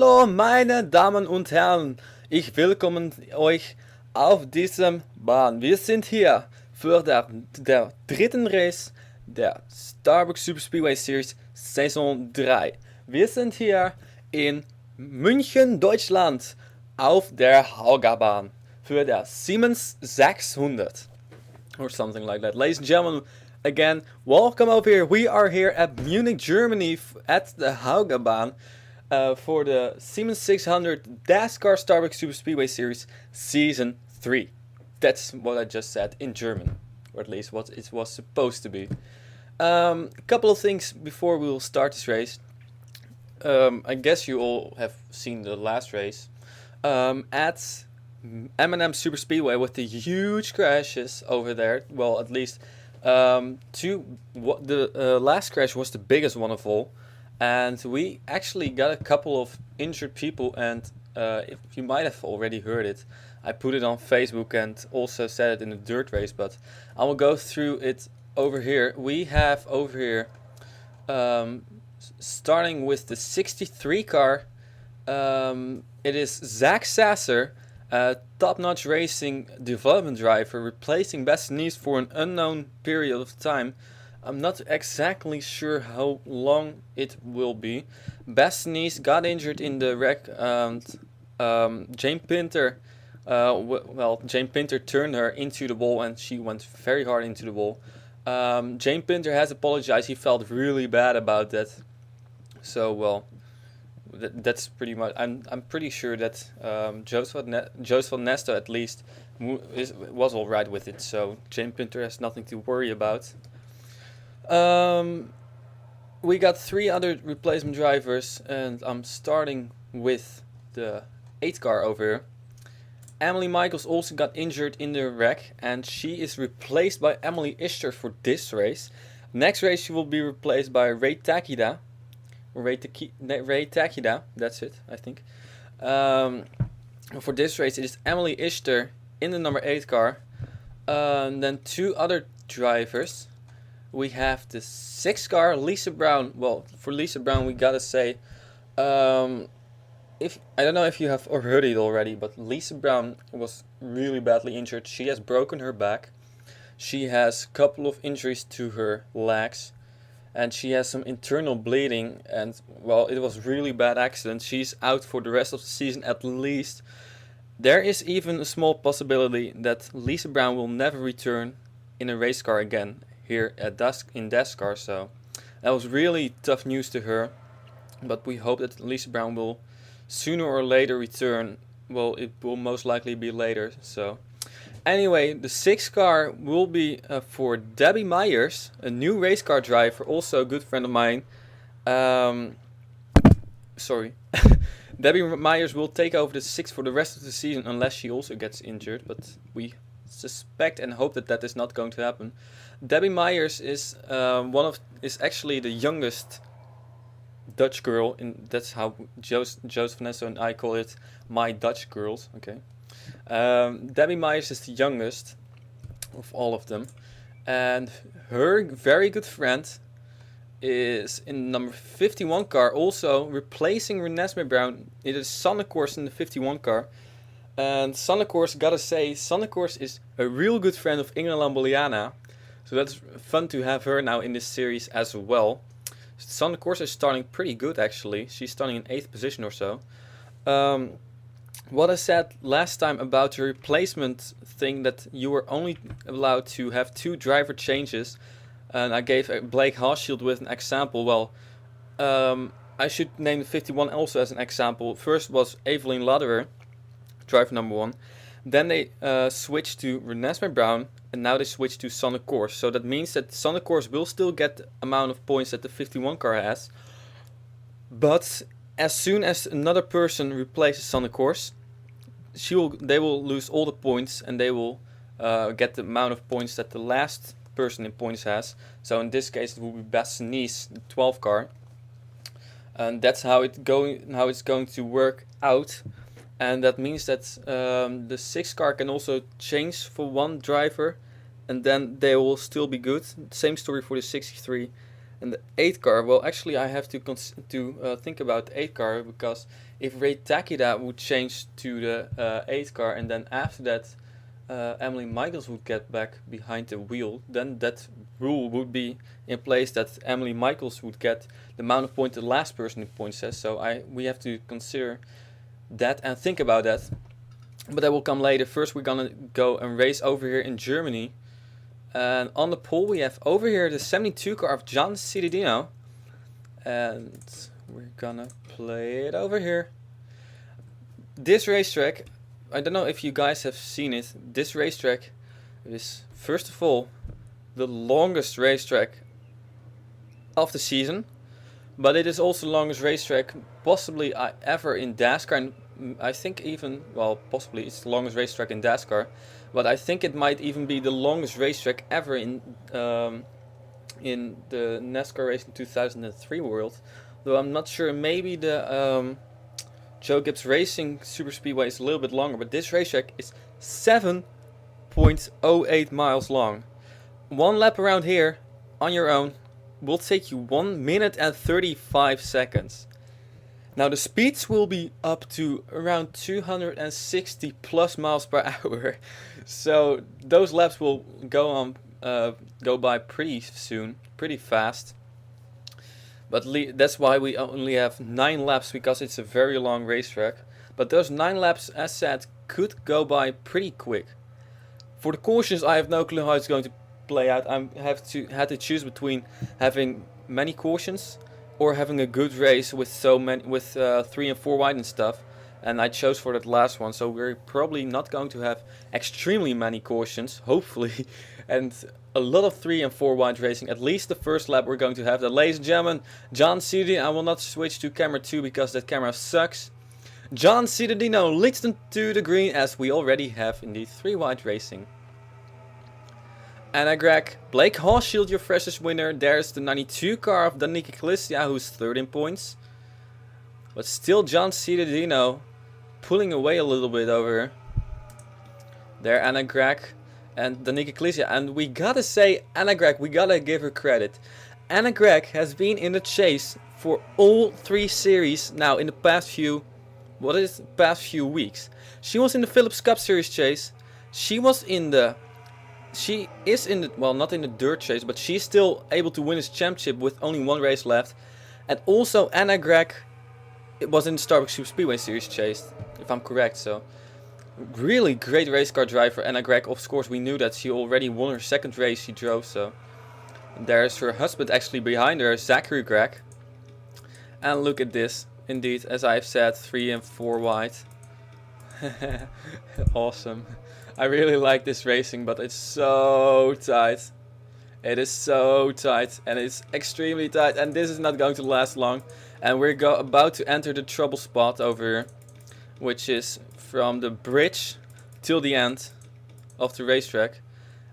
Hallo meine Damen und Herren, ich willkommen euch auf diesem Bahn. Wir sind hier für der dritten Race der Starbucks Super Speedway Series Saison 3. Wir sind hier in München, Deutschland auf der Haugabahn für der Siemens 600 or something like that. Ladies and gentlemen, again, welcome over here. We are here at Munich, Germany at the Haugabahn for the Siemens 600 Dascar Starbucks Super Speedway Series Season 3. That's what I just said in German, or at least what it was supposed to be. A couple of things before we will start this race. I guess you all have seen the last race at M&M Super Speedway with the huge crashes over there. Well, at least the last crash was the biggest one of all, and we actually got a couple of injured people. And if you might have already heard it, I put it on Facebook and also said it in the dirt race, but I will go through it over here. We have over here, starting with the 63 car, it is Zach Sasser, top-notch racing development driver, replacing Bastianise for an unknown period of time. I'm not exactly sure how long it will be. Bastianise got injured in the wreck, and Jane Pinter, Jane Pinter turned her into the wall, and she went very hard into the wall. Jane Pinter has apologized. He felt really bad about that. So, well, that's pretty much. I'm pretty sure that Joseph van Nesto at least was all right with it. So Jane Pinter has nothing to worry about. We got 3 other replacement drivers, and I'm starting with the 8 car over here. Emily Michaels also got injured in the wreck, and she is replaced by Emily Ishter for this race. Next race she will be replaced by Ray Takida. Ray Takida, that's it, I think. For this race it is Emily Ishter in the number 8 car. And then 2 other drivers. We have the 6 car, Lisa Brown. Well, for Lisa Brown we gotta say, if I don't know if you have heard it already, but Lisa Brown was really badly injured. She has broken her back. She has a couple of injuries to her legs, and she has some internal bleeding, and well, it was really bad accident. She's out for the rest of the season at least. There is even a small possibility that Lisa Brown will never return in a race car again here at Dascar. So that was really tough news to her, but we hope that Lisa Brown will sooner or later return. Well, it will most likely be later. So anyway, the 6 car will be for Debbie Myers, a new race car driver, also a good friend of mine. Debbie Myers will take over the 6 for the rest of the season unless she also gets injured, but we suspect and hope that that is not going to happen. Debbie Myers is actually the youngest Dutch girl, and that's how Joseph Nesso and I call it, my Dutch girls. Okay. Debbie Myers is the youngest of all of them, and her very good friend is in number 51 car, also replacing Renesmee Brown. It is Sonnekors in the 51 car, and Sonnekors, gotta say, Sonnekors is a real good friend of Ingrid Lamboliana, so that's fun to have her now in this series as well. Sonnekors is starting pretty good actually. She's starting in 8th position or so. What I said last time about the replacement thing, that you were only allowed to have 2 driver changes, and I gave Blake Hauschild with an example. Well, I should name the 51 also as an example. First was Evelyn Laderer, driver number 1. Then they switched to Renesmee Brown, and now they switched to Sonnekors. So that means that Sonnekors will still get the amount of points that the 51 car has, but as soon as another person replaces Sonnekors, they will lose all the points, and they will get the amount of points that the last person in points has. So in this case it will be Bastianise, the 12 car, and that's how it's going to work out. And that means that the 6 car can also change for 1 driver, and then they will still be good. Same story for the 63 And the 8 car, well, actually, I have to think about the 8 car, because if Ray Takeda would change to the 8 car, and then after that, Emily Michaels would get back behind the wheel, then that rule would be in place that Emily Michaels would get the amount of points the last person in points has. So we have to consider that and think about that. But that will come later. First, we're gonna go and race over here in Germany. And on the pole we have over here the 72 car of John Cittadino. And we're gonna play it over here. This racetrack, I don't know if you guys have seen it. This racetrack is, first of all, the longest racetrack of the season. But it is also the longest racetrack possibly ever in Dascar. And I think even, well, possibly it's the longest racetrack in Dascar. But I think it might even be the longest racetrack ever in the NASCAR Racing 2003 world. Though I'm not sure, maybe the Joe Gibbs Racing Super Speedway is a little bit longer. But this racetrack is 7.08 miles long. One lap around here on your own will take you 1 minute and 35 seconds. Now the speeds will be up to around 260 plus miles per hour. So those laps will go by pretty soon, pretty fast. But that's why we only have 9 laps, because it's a very long racetrack. But those 9 laps, as said, could go by pretty quick. For the cautions, I have no clue how it's going to play out. I had to choose between having many cautions or having a good race with 3 and 4 wide and stuff, and I chose for that last one. So we're probably not going to have extremely many cautions, hopefully, and a lot of 3 and 4 wide racing. At least the first lap we're going to have that. Ladies and gentlemen, John Cittadino. I will not switch to camera 2 because that camera sucks. John Cittadino leads them to the green, as we already have indeed 3 wide racing. Anna Gregg, Blake Hawshield, your freshest winner. There's the 92 car of Danica Galicia, who's third in points. But still John Cittadino pulling away a little bit over there. Anna Gregg and Danica Galicia. And we gotta say, Anna Gregg, we gotta give her credit. Anna Gregg has been in the chase for all 3 series now in the past few weeks. She was in the Phillips Cup Series chase. She is in the, well, not in the dirt chase, but she's still able to win his championship with only 1 race left. And also Anna Gregg, it was in the Starbucks Super Speedway Series chase, if I'm correct. So really great race car driver, Anna Gregg. Of course, we knew that she already won her 2nd race she drove. So and there's her husband actually behind her, Zachary Gregg. And look at this, indeed, as I've said, 3 and 4 wide. Awesome. I really like this racing, but it's so tight. It is so tight, and it's extremely tight, and this is not going to last long. And we're about to enter the trouble spot over here, which is from the bridge till the end of the racetrack.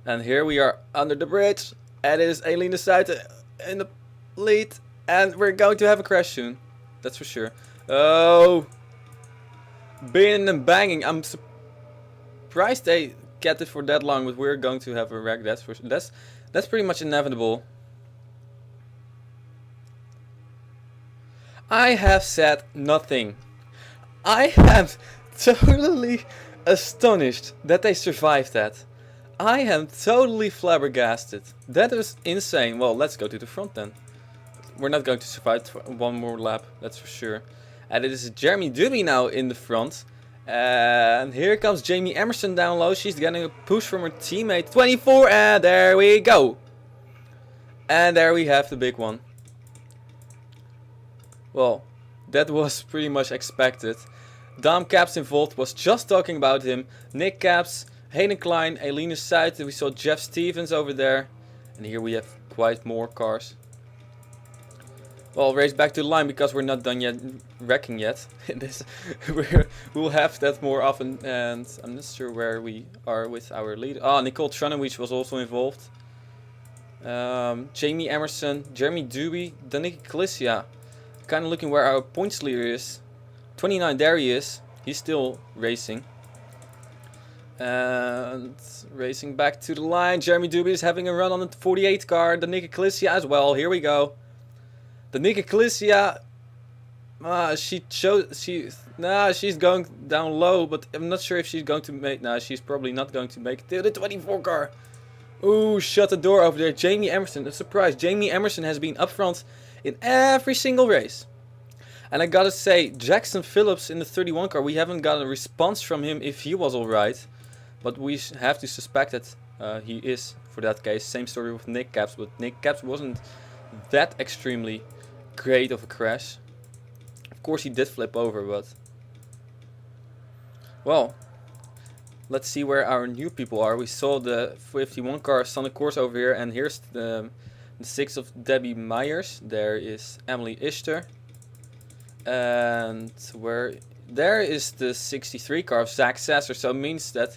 And here we are under the bridge, and it is Eline Suiter in the lead, and we're going to have a crash soon. That's for sure. Oh, banging and banging. I'm surprised they kept it for that long, but we're going to have a wreck. That's pretty much inevitable. I have said nothing. I am totally astonished that they survived that. I am totally flabbergasted. That is insane. Well, let's go to the front then. We're not going to survive 1 more lap, that's for sure. And it is Jeremy Duby now in the front. And here comes Jamie Emerson down low. She's getting a push from her teammate. 24, and there we go. And there we have the big one. Well, that was pretty much expected. Dom Capps involved, was just talking about him. Nick Capps, Hayden Klein, Eline Suiter. We saw Jeff Stevens over there. And here we have quite more cars. Well, race back to the line because we're not done yet wrecking yet. We'll have that more often, and I'm not sure where we are with our lead. Ah, Nicole Tranowicz was also involved. Jamie Emerson, Jeremy Duby, Danica Galicia. Kind of looking where our points leader is. 29, there he is. He's still racing. And racing back to the line. Jeremy Duby is having a run on the 48 car. Danica Galicia as well. Here we go. The Nick Ecclesia, she's going down low, but I'm not sure if she's going to make. Nah, she's probably not going to make it to the 24 car. Ooh, shut the door over there. Jamie Emerson, a surprise. Jamie Emerson has been up front in every single race. And I gotta say, Jackson Phillips in the 31 car, we haven't got a response from him if he was alright. But we have to suspect that he is, for that case. Same story with Nick Caps, but Nick Caps wasn't that extremely great of a crash. Of course he did flip over, but... Well, let's see where our new people are. We saw the 51 car Sonic Course over here, and here's the 6 of Debbie Myers. There is Emily Ishter. And where... There is the 63 car of Zach Sasser, so it means that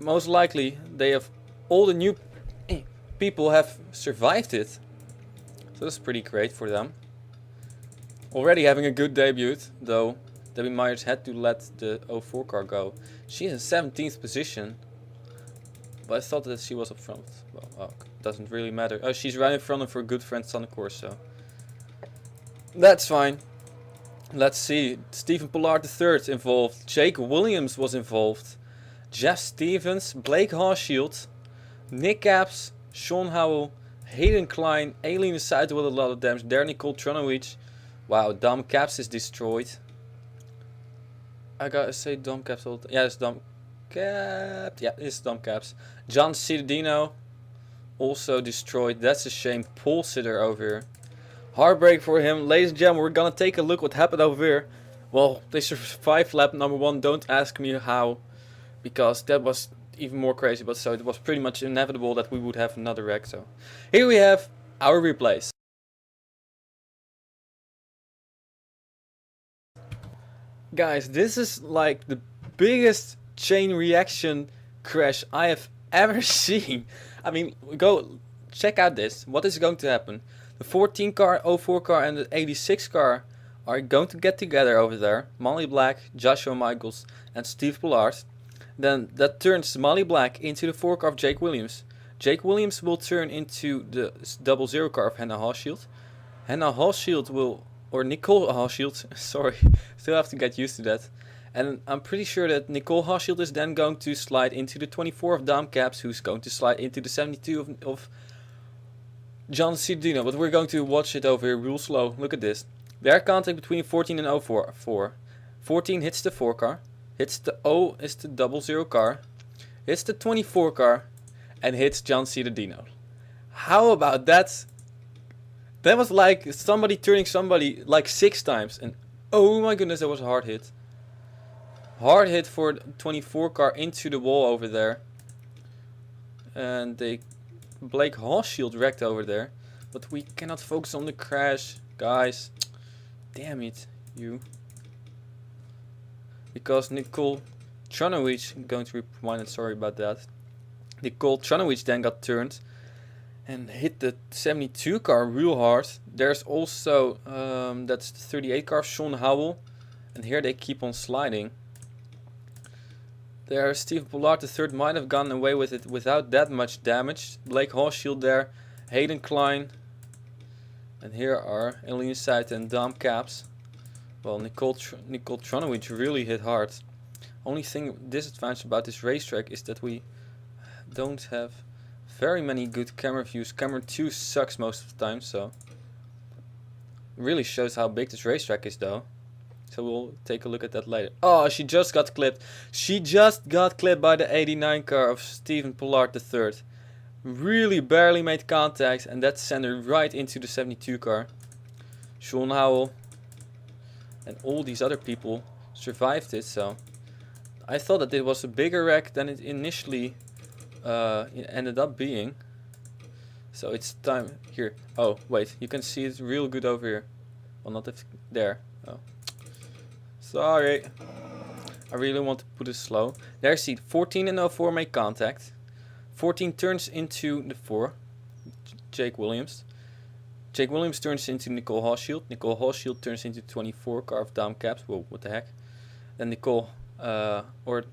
most likely they have... All the new people have survived it. So that's pretty great for them. Already having a good debut, though Debbie Myers had to let the 04 car go. She's in 17th position. But I thought that she was up front. Well, doesn't really matter. Oh, she's right in front of her good friend Sonic Course, so that's fine. Let's see. Stephen Pollard III involved. Jake Williams was involved. Jeff Stevens, Blake Hawshield, Nick Caps, Sean Howell, Hayden Klein, Aileen Aside with a lot of damage. There, Nicole Tronowicz. Wow, Dom Caps is destroyed. I gotta say Dom Caps all the time. Yeah, it's Dom Caps. Yeah, it's Dom Caps. John Cittadino also destroyed. That's a shame. Paul Sitter over here. Heartbreak for him. Ladies and gentlemen, we're gonna take a look what happened over here. Well, they survived lap number 1. Don't ask me how, because that was even more crazy. But so it was pretty much inevitable that we would have another wreck. So here we have our replays. Guys, this is like the biggest chain reaction crash I have ever seen. I mean, go check out this. What is going to happen? The 14 car, 04 car and the 86 car are going to get together over there. Molly Black, Joshua Michaels and Steve Pollard. Then that turns Molly Black into the 4 car of Jake Williams. Jake Williams will turn into the 00 car of Hannah Hawshield. Hannah Hawshield will... Or Nicole Hawshield, sorry, still have to get used to that. And I'm pretty sure that Nicole Hawshield is then going to slide into the 24 of Dom Caps, who's going to slide into the 72 of John Cittadino. But we're going to watch it over here real slow. Look at this. Their contact between 14 and 04. 14 hits the 4 car, hits the O is the 00 car, hits the 24 car, and hits John Cittadino. How about that? That was like somebody turning somebody like 6 times. And oh my goodness, that was a hard hit. Hard hit for the 24 car into the wall over there. And Blake Hawshield wrecked over there. But we cannot focus on the crash. Guys. Damn it, you. Because Nicole Tronowicz, I'm going to be reminded, sorry about that. Nicole Tronowicz then got turned and hit the 72 car real hard. There's also, that's the 38 car, Sean Howell. And here they keep on sliding. There, Steve Pollard III might have gone away with it without that much damage. Blake Hawshield there, Hayden Klein. And here are Aileen Sight and Dom Caps. Well, Nicole Tronowicz really hit hard. Only thing disadvantage about this racetrack is that we don't have very many good camera views. Camera 2 sucks most of the time, so really shows how big this racetrack is though. So we'll take a look at that later. Oh, she just got clipped. She just got clipped by the 89 car of Stephen Pollard III. Really barely made contact, and that sent her right into the 72 car. Sean Howell and all these other people survived it, so I thought that it was a bigger wreck than it initially ended up being. So it's time here. Oh wait, you can see it real good over here. Well, not if there. Oh, sorry. I really want to put it slow. There, see, 14 and 04 make contact. 14 turns into the 4, Jake Williams. Jake Williams turns into Nicole Hawshield. Nicole Hawshield turns into 24 car of Dom Caps. Whoa, what the heck? Then Nicole or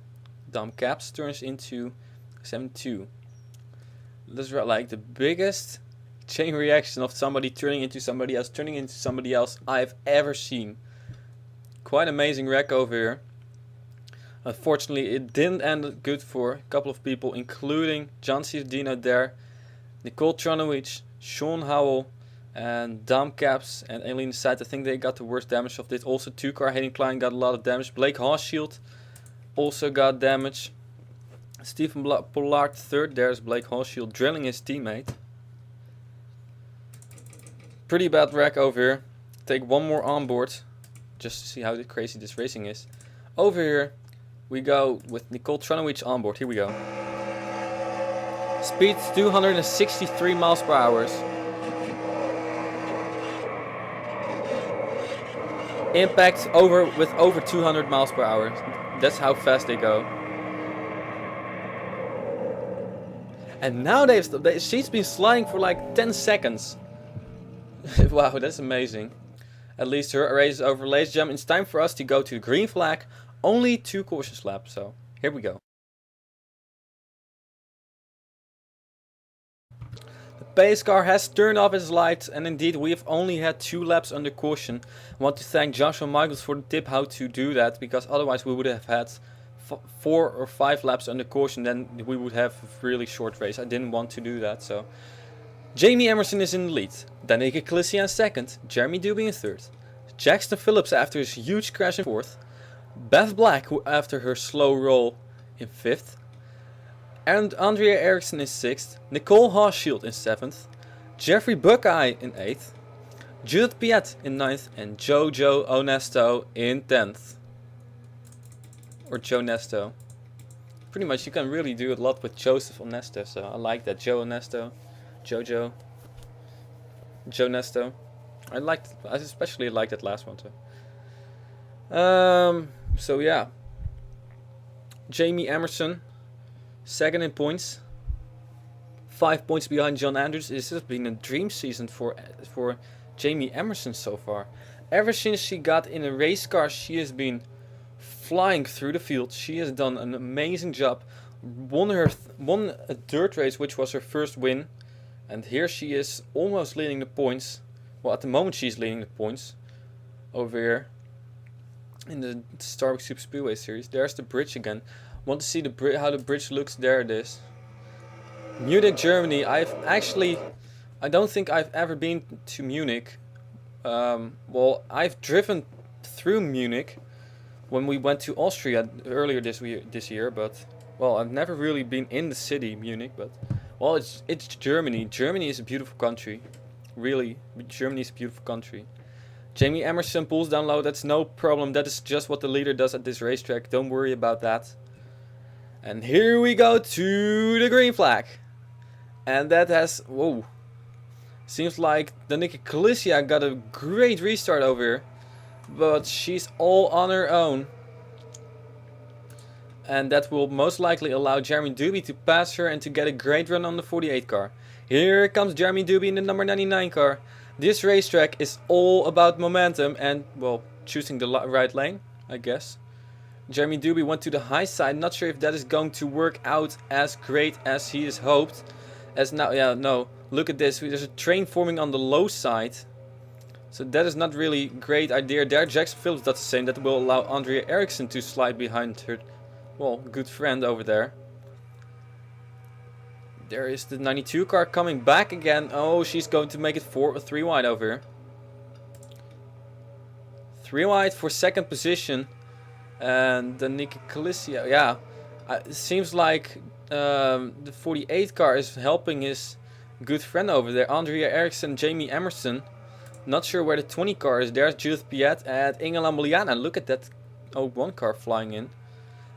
Dom Caps turns into 72. That's like the biggest chain reaction of somebody turning into somebody else I've ever seen. Quite amazing wreck over here. Unfortunately, it didn't end good for a couple of people, including John Dino there, Nicole Tronowich, Sean Howell, and Dom Caps and Aileen Side. I think they got the worst damage of this. Also, 2-car Hayden Klein got a lot of damage. Blake Hawshield also got damage. Stephen Pollard third. There's Blake Hawshield drilling his teammate. Pretty bad wreck over here. Take one more on board just to see how crazy this racing is. Over here we go with Nicole Tronowich on board. Here we go. Speed 263 miles per hour. Impact with over 200 miles per hour. That's how fast they go. And now she's been sliding for like 10 seconds. Wow, that's amazing. At least her race is over. Ladies and gentlemen, it's time for us to go to the green flag. Only 2 cautions laps, so here we go. The pace car has turned off its lights, and indeed we have only had 2 laps under caution. I want to thank Joshua Michaels for the tip how to do that, because otherwise we would have had 4 or 5 laps under caution, then we would have a really short race. I didn't want to do that, so... Jamie Emerson is in the lead, Danica Calissia in second, Jeremy Doobie in third, Jackson Phillips after his huge crash in fourth, Bev Black after her slow roll in fifth, and Andrea Eriksson in sixth, Nicole Hawshield in seventh, Jeffrey Buckeye in eighth, Judith Piet in ninth, and Jojo Onesto in 10th. Or Joe Nesto. Pretty much you can really do a lot with Joseph Onesto, so I like that. Joe Onesto. Jojo. Joe Nesto. I especially like that last one too. So yeah. Jamie Emerson, second in points. 5 points behind John Andrews. This has been a dream season for Jamie Emerson so far. Ever since she got in a race car, she has been flying through the field. She has done an amazing job. Won a dirt race, which was her first win. And here she is almost leading the points. Well, at the moment she's leading the points. Over here. In the Starbucks Super Speedway Series. There's the bridge again. Want to see how the bridge looks? There it is. Munich, Germany. I don't think I've ever been to Munich. Well, I've driven through Munich when we went to Austria earlier this year, but well, I've never really been in the city, Munich, but well, it's Germany. Germany is a beautiful country. Really, Germany is a beautiful country. Jamie Emerson pulls down low. That's no problem. That is just what the leader does at this racetrack. Don't worry about that. And here we go to the green flag. And that has... Whoa. Seems like Danica Calissia got a great restart over here. But she's all on her own. And that will most likely allow Jeremy Doobie to pass her and to get a great run on the 48 car. Here comes Jeremy Doobie in the number 99 car. This racetrack is all about momentum and, well, choosing the right lane, I guess. Jeremy Doobie went to the high side. Not sure if that is going to work out as great as he has hoped. As now, yeah, no. Look at this. There's a train forming on the low side. So that is not really a great idea. There, Jackson Phillips does the same. That will allow Andrea Eriksson to slide behind her, well, good friend over there. There is the 92 car coming back again. Oh, she's going to make it 3 wide over here. 3 wide for second position. And the Danica Calissia, yeah. It seems like the 48 car is helping his good friend over there. Andrea Eriksson, Jamie Emerson. Not sure where the 20 car is. There's Judith Piet and Inge Lambliana. Look at that 01 car flying in.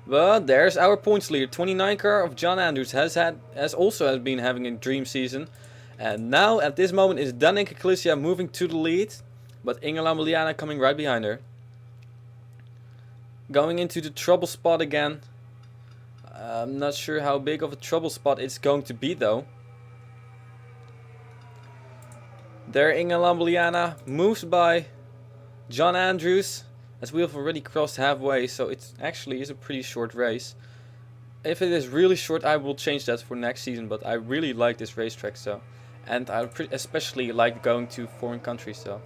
But there's our points leader. 29 car of John Andrews has also been having a dream season. And now at this moment is Danica Calissia moving to the lead. But Inge Lambliana coming right behind her. Going into the trouble spot again. I'm not sure how big of a trouble spot it's going to be though. There Inge Lambliana moves by John Andrews. As we have already crossed halfway, so it actually is a pretty short race. If it is really short, I will change that for next season, but I really like this racetrack. So and I especially like going to foreign countries. So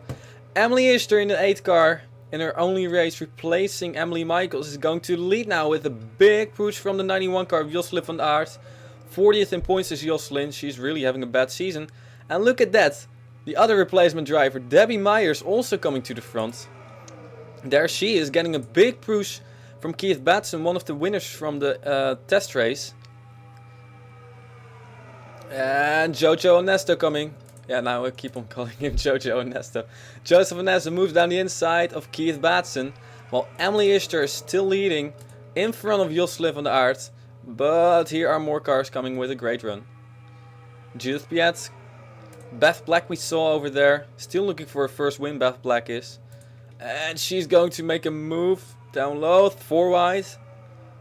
Emily Ishter in the 8th car in her only race, replacing Emily Michaels, is going to the lead now with a big push from the 91 car of Jocelyn van Aert. 40th in points is Jocelyn. She's really having a bad season. And look at that. The other replacement driver, Debbie Myers, also coming to the front. There she is, getting a big push from Keith Batson, one of the winners from the test race. And Jojo Onesto coming. Yeah, now I keep on calling him Jojo Onesto. Joseph Onesto moves down the inside of Keith Batson, while Emily Ishter is still leading in front of Jocelyn van Aert. But here are more cars coming with a great run. Judith Piet, Beth Black we saw over there, still looking for her first win, Beth Black is. And she's going to make a move down low, 4 wide.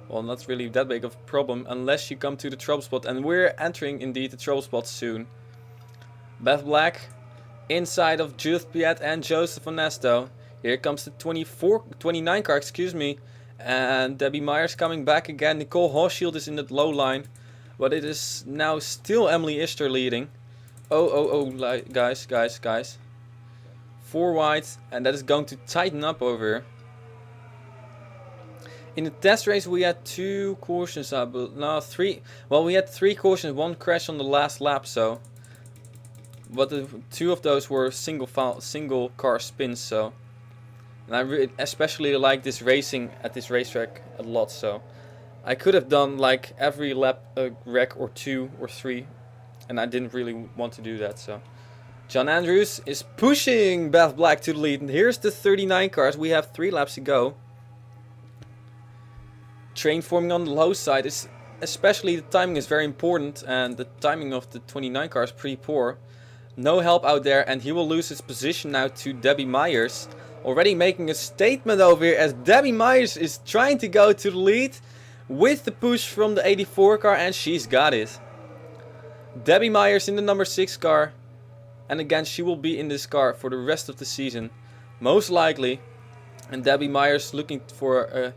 Well, not really that big of a problem unless you come to the trouble spot. And we're entering indeed the trouble spot soon. Beth Black inside of Judith Piet and Joseph Onesto. Here comes the 29 car, excuse me. And Debbie Myers coming back again. Nicole Hochschild is in the low line. But it is now still Emily Ishter leading. Oh, guys. 4 wide. And that is going to tighten up over here. In the test race we had 2 cautions, no 3. Well, we had 3 cautions, 1 crash on the last lap, so. But the 2 of those were single car spins, so. And I especially like this racing at this racetrack a lot, so. I could have done like every lap a wreck or 2 or 3, and I didn't really want to do that, so. John Andrews is pushing Beth Black to the lead, and here's the 39 cars. We have 3 laps to go. Train forming on the low side is, especially the timing is very important, and the timing of the 29 car is pretty poor. No help out there, and he will lose his position now to Debbie Myers. Already making a statement over here as Debbie Myers is trying to go to the lead with the push from the 84 car, and she's got it. Debbie Myers in the number 6 car, and again she will be in this car for the rest of the season, most likely. And Debbie Myers looking for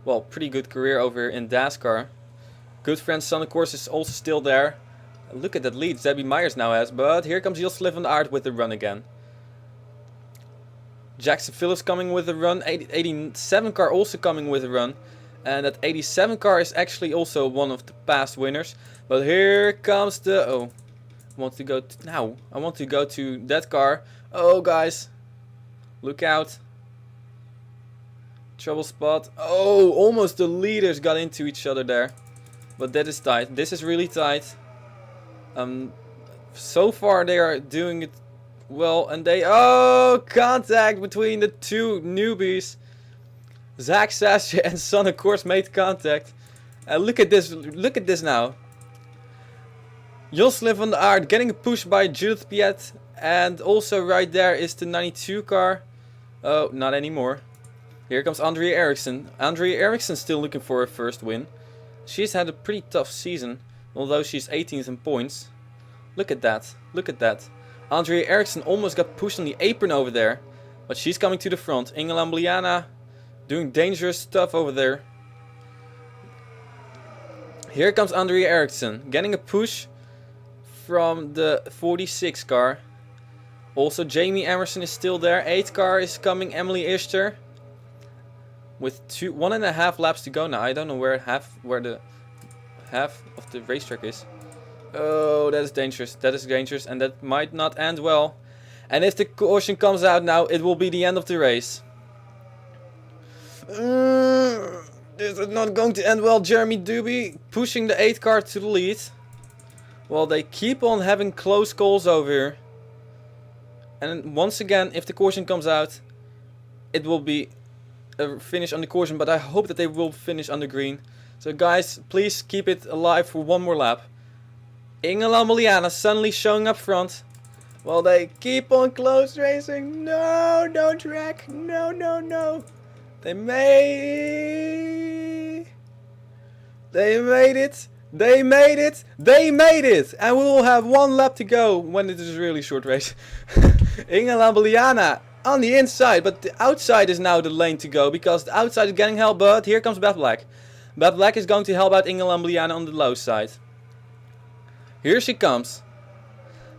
a pretty good career over here in Dascar. Good friend Son, of course, is also still there. Look at that lead Debbie Myers now has, but here comes Jocelyn van Aert with the run again. Jackson Phillips coming with a run, 87 car also coming with a run. And that 87 car is actually also one of the past winners. But here comes the, I want to go to that car. Oh guys, look out. Trouble spot. Oh, almost the leaders got into each other there. But that is tight. This is really tight. So far they are doing it well, and contact between the 2 newbies. Zach Sasha and Son, of course, made contact. And look at this now. Jocelyn van Aert getting a push by Judith Piet, and also right there is the 92 car. Oh, not anymore. Here comes Andrea Eriksson. Andrea Eriksson still looking for her first win. She's had a pretty tough season, although she's 18th in points. Look at that. Look at that. Andrea Eriksson almost got pushed on the apron over there, but she's coming to the front. Ingela Mbliana doing dangerous stuff over there. Here comes Andrea Eriksson getting a push from the 46 car. Also Jamie Emerson is still there. 8 car is coming, Emily Ishter. With 1.5 laps to go now. I don't know where the half of the racetrack is. Oh, that is dangerous. That is dangerous, and that might not end well. And if the caution comes out now, it will be the end of the race. This is not going to end well. Jeremy Doobie pushing the 8 car to the lead. Well, they keep on having close calls over here. And once again, if the caution comes out, it will be a finish on the caution, but I hope that they will finish on the green. So guys, please keep it alive for one more lap. Ingela Mbliana suddenly showing up front. Well, they keep on close racing. No, don't wreck. No, no, no. They made it. They made it. They made it. And we will have 1 lap to go when it is a really short race. Ingela Mbliana on the inside, but the outside is now the lane to go, because the outside is getting help, but here comes Beth Black. Beth Black is going to help out Ingela Mbliana on the low side. Here she comes.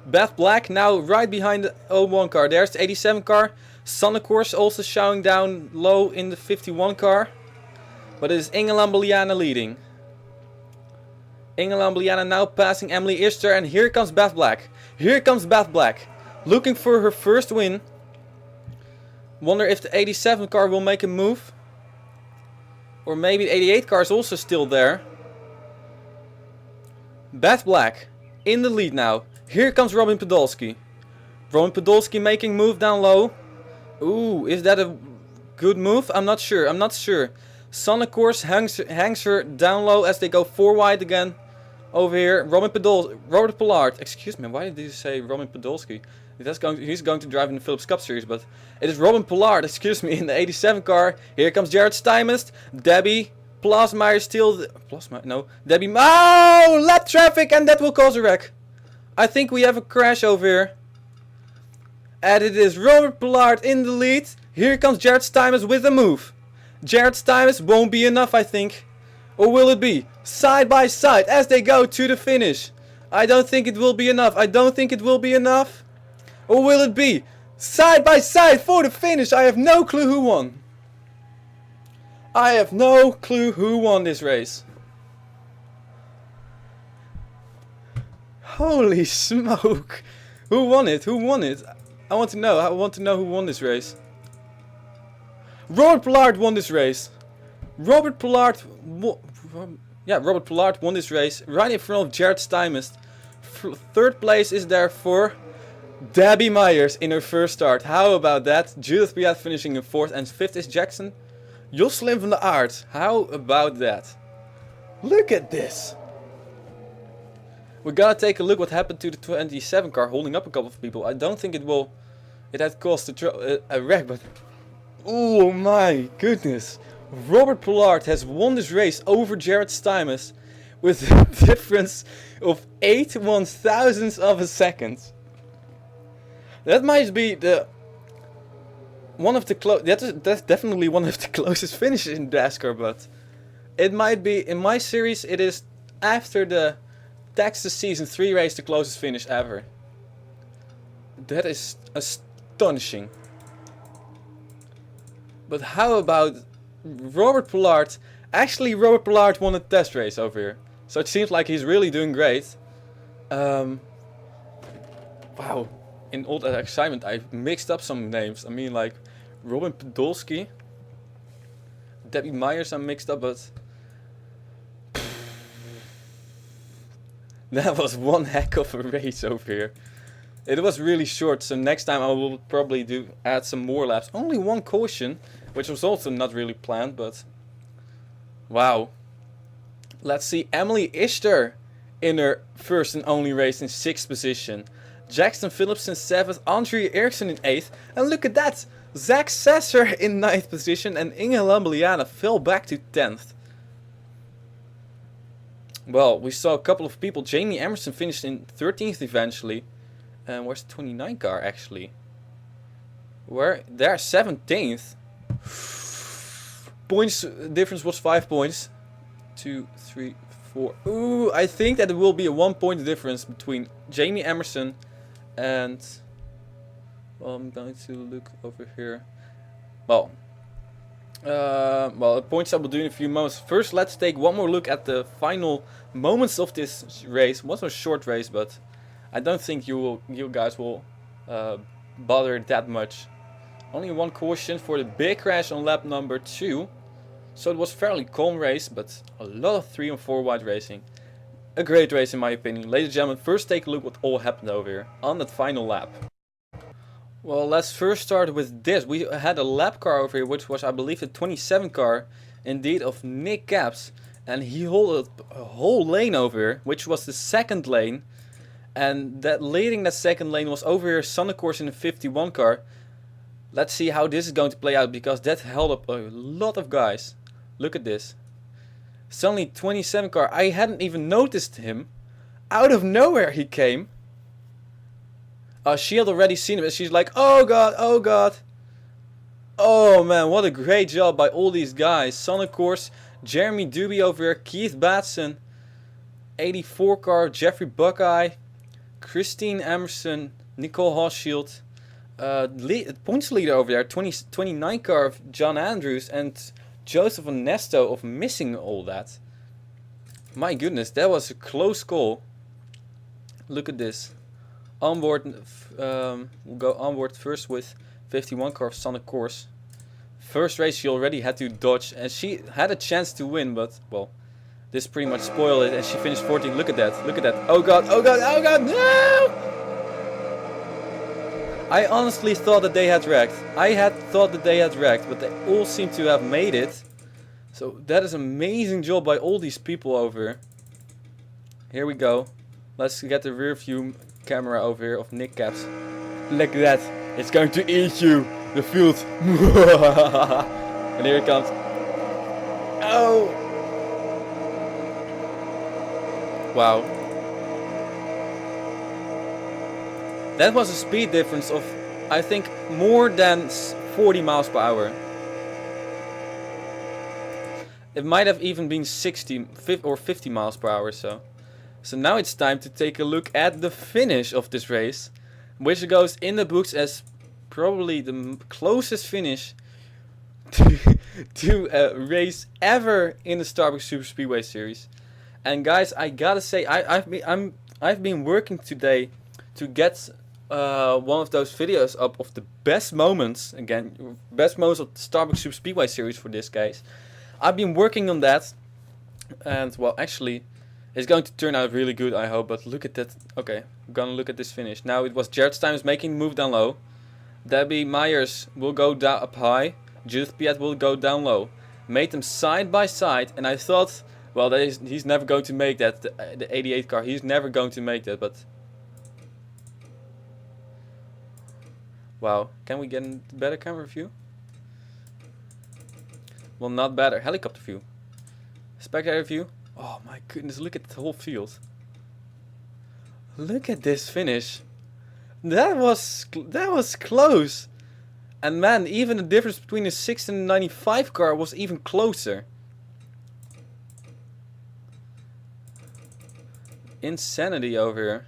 Beth Black now right behind the 01 car. There's the 87 car. Sun, of course, also showing down low in the 51 car. But it is Inge Lambliana leading. Inge Lambliana now passing Emily Ishter. And here comes Beth Black. Here comes Beth Black. Looking for her first win. Wonder if the 87 car will make a move. Or maybe the 88 car is also still there. Beth Black in the lead now. Here comes Robin Podolski. Robin Podolski making move down low. Ooh, is that a good move? I'm not sure. I'm not sure. Sun, of course, hangs her down low as they go 4 wide again. Over here, Robert Pollard. Excuse me, why did you say Robin Podolski? He's going to drive in the Phillips Cup Series, but it is Robin Pollard, excuse me, in the 87 car. Here comes Jared Stuyvest. Debbie Plasmeyer still... Debbie... Oh! Lap traffic, and that will cause a wreck. I think we have a crash over here. And it is Robert Pollard in the lead. Here comes Jared Stuyvest with a move. Jared Stuyvest won't be enough, I think. Or will it be? Side by side as they go to the finish. I don't think it will be enough. I don't think it will be enough. Or will it be? Side by side for the finish. I have no clue who won. I have no clue who won this race. Holy smoke. Who won it? Who won it? I want to know. I want to know who won this race. Robert Pollard won this race. Robert Pollard won this race right in front of Jared Stuyvest. Third place is there for Debbie Myers in her first start. How about that? Judith Piat finishing in 4th, and 5th is Jackson Jocelyn van der Aert. How about that? Look at this. We gotta take a look what happened to the 27 car, holding up a couple of people. I don't think it had caused a wreck, but oh my goodness. Robert Pollard has won this race over Jared Stuyvest with a difference of 8/1000ths of a second. That might be that's definitely one of the closest finishes in Dascar, but it might be, in my series, it is after the Texas Season 3 race the closest finish ever. That is astonishing. But how about Robert Pollard? Actually, Robert Pollard won a test race over here, so it seems like he's really doing great. Wow. In all that excitement, I mixed up some names. I mean, like Robin Podolski, Debbie Myers, I mixed up, but that was one heck of a race over here. It was really short, so next time I will probably add some more laps. Only one caution, which was also not really planned, but wow. Let's see Emily Ishter in her first and only race in 6th position. Jackson Phillips in 7th, Andrea Eriksson in 8th, and look at that! Zach Sasser in 9th position, and Inge Lambliana fell back to 10th. Well, we saw a couple of people. Jamie Emerson finished in 13th eventually. And where's the 29 car actually? They're 17th. Points difference was 5 points. 2, 3, 4. Ooh, I think that it will be a 1 point difference between Jamie Emerson and... Well, I'm going to look over here. Well, the points I will do in a few moments. First, let's take one more look at the final moments of this race. It was a short race, but I don't think you guys will bother that much. Only one caution for the big crash on lap number 2. So it was a fairly calm race, but a lot of 3 and 4 wide racing. A great race in my opinion. Ladies and gentlemen, first take a look what all happened over here on that final lap. Well, let's first start with this. We had a lap car over here, which was, I believe, the 27 car, indeed, of Nick Capps. And he held a whole lane over here, which was the 2nd lane. And that leading that 2nd lane was over here, Sun, of course, in the 51 car. Let's see how this is going to play out, because that held up a lot of guys. Look at this. Suddenly 27 car, I hadn't even noticed him. Out of nowhere he came. She had already seen him and she's like, oh god, oh god. Oh man, what a great job by all these guys. Son, of course, Jeremy Doobie over here, Keith Batson, 84 car, Jeffrey Buckeye, Christine Emerson, Nicole Hochschild, points leader over there, 29 car of John Andrews, and Joseph Onesto of missing all that. My goodness, that was a close call. Look at this. Onboard, we'll go onboard first with 51 car of Sonic Course. First race she already had to dodge, and she had a chance to win, but well, this pretty much spoiled it, and she finished 14th. Look at that, look at that. Oh god, oh god, oh god, no! I honestly thought that they had wrecked. But they all seem to have made it. So that is an amazing job by all these people over here. Here we go. Let's get the rear view camera over here of Nick Caps. Look at that. It's going to eat you. The field. And here it comes. Oh. Wow. That was a speed difference of, I think, more than 40 miles per hour. It might have even been 60 or 50 miles per hour. So now it's time to take a look at the finish of this race, which goes in the books as probably the closest finish to a race ever in the Starbucks Super Speedway series. And guys, I gotta say, I've been working today to get one of those videos up of the best moments of the Starbucks Super Speedway series for this, guys. I've been working on that, and well, actually, it's going to turn out really good, I hope. But look at that. Okay, I'm gonna look at this finish. Now it was Jared Stymers making the move down low. Debbie Myers will go down up high. Judith Piet will go down low. Made them side by side, and I thought, well, he's never going to make that. The 88 car, he's never going to make that. But wow, can we get a better camera view? Well, not better. Helicopter view. Spectator view. Oh my goodness, look at the whole field. Look at this finish. That was close. And man, even the difference between the 6 and the 95 car was even closer. Insanity over here.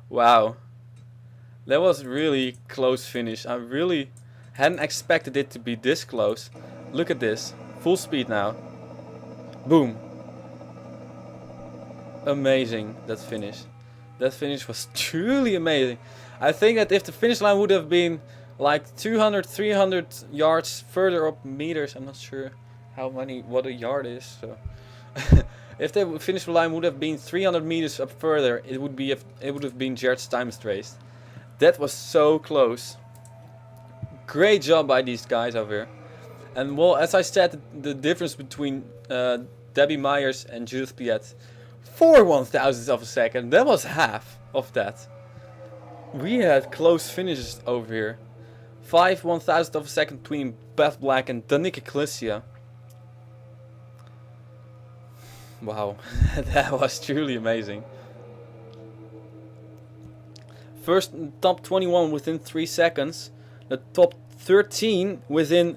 Wow. That was really close finish. I really hadn't expected it to be this close. Look at this. Full speed now. Boom. Amazing, that finish. That finish was truly amazing. I think that if the finish line would have been like 200, 300 yards further up meters, I'm not sure what a yard is. So if the finish line would have been 300 meters up further, it would have been Jared Stymers' race. That was so close. Great job by these guys over here. And well, as I said, the difference between Debbie Myers and Judith Piet, 4 1/1000ths of a second. That was half of that. We had close finishes over here. 5 1/1000ths of a second between Beth Black and Danica Ecclesia. Wow, that was truly amazing. First top 21 within 3 seconds. The top 13 within...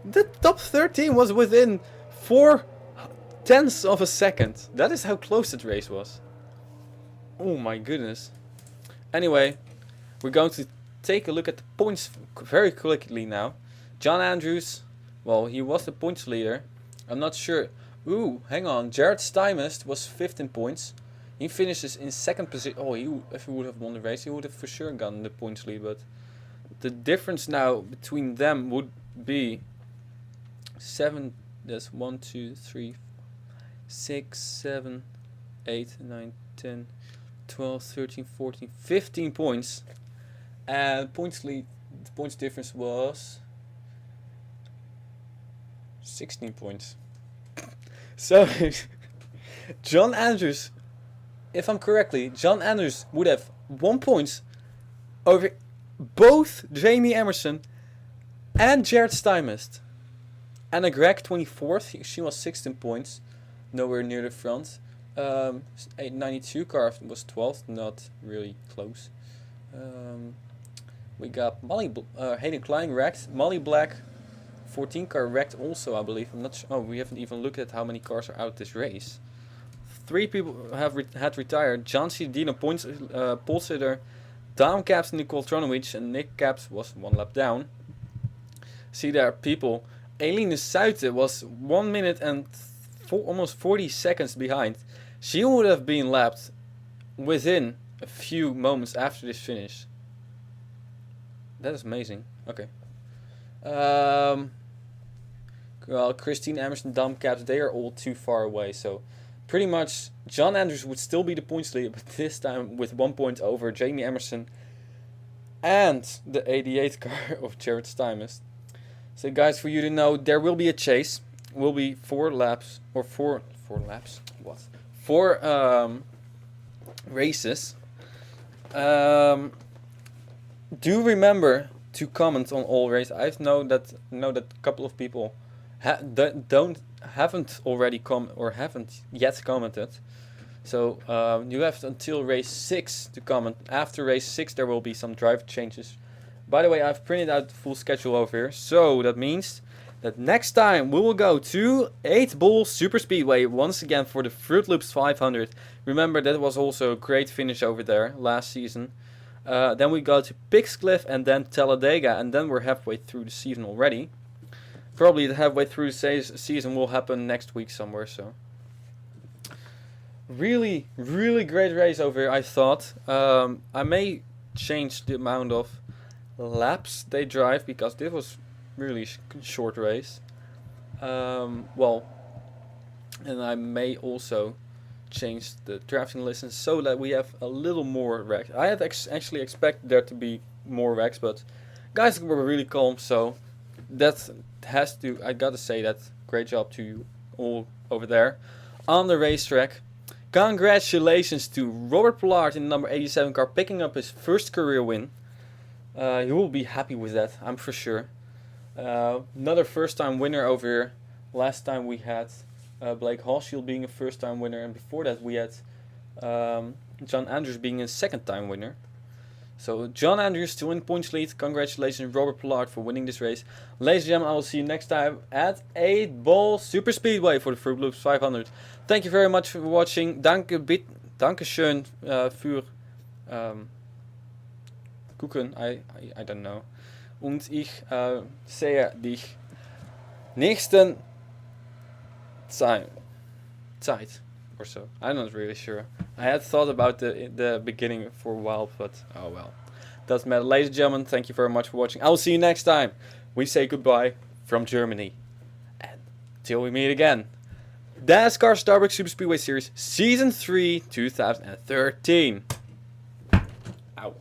The top 13 was within 4/10ths of a second. That is how close that race was. Oh my goodness. Anyway, we're going to take a look at the points very quickly now. John Andrews, well, he was the points leader. I'm not sure. Ooh, hang on. Jared Stymers was 15 points. He finishes in second position. Oh, if he would have won the race, he would have for sure gotten the points lead. But the difference now between them would be 7. That's 1, 2, 3, 6, 7, 8, 9, 10, 12, 13, 14, 15 points. And points lead, the points difference was 16 points. So John Andrews, if I'm correctly, John Andrews would have 1 point over both Jamie Emerson and Jared Stymers. Anna Gregg 24th, she was 16 points, nowhere near the front. 892 car was 12th, not really close. We got Hayden Klein wrecked, Molly Black 14 car wrecked also, I believe. I'm not sure. Oh, we haven't even looked at how many cars are out this race. 3 people have had retired. John C. Dino points, pole sitter, Dom Caps, Nicole Tronovich, and Nick Caps was 1 lap down. See there, people. Eline Suite was 1 minute and almost 40 seconds behind. She would have been lapped within a few moments after this finish. That is amazing. Okay. Well, Christine Emerson, Dom Caps, they are all too far away. So pretty much John Andrews would still be the points leader, but this time with 1 point over Jamie Emerson and the 88 car of Jared Stuymes. So guys, for you to know, there will be a chase. Will be 4 laps or 4 laps. What? 4 races. Do remember to comment on all races. I know that a couple of people haven't already haven't yet commented. So you have until race 6 to comment. After race 6 there will be some driver changes. By the way, I've printed out the full schedule over here. So that means that next time we will go to 8 Ball Super Speedway once again for the Fruit Loops 500. Remember, that was also a great finish over there last season. Then we go to Pixcliff and then Talladega, and then we're halfway through the season already. Probably the halfway through the season will happen next week somewhere. So really, really great race over here, I thought. I may change the amount of laps they drive because this was really short race. Well, and I may also change the drafting listens so that we have a little more wrecks. I had actually expected there to be more wrecks, but guys were really calm, so that has to, I gotta say that, great job to you all over there on the racetrack. Congratulations to Robert Pollard in the number 87 car picking up his first career win. He will be happy with that, I'm for sure. Another first time winner over here. Last time we had Blake Hallshield being a first time winner, and before that we had John Andrews being a second time winner. So John Andrews still in points lead. Congratulations Robert Pollard for winning this race. Ladies and gentlemen, I will see you next time at 8 Ball Super Speedway for the Fruit Loops 500. Thank you very much for watching. Dankeschön für gucken. I don't know. Und ich sehe dich nächsten Zeit or so. I'm not really sure. I had thought about the beginning for a while, but oh well. Doesn't matter. Ladies and gentlemen, thank you very much for watching. I will see you next time. We say goodbye from Germany. And till we meet again. Dascar Starbucks Super Speedway Series Season 3 2013. Ow.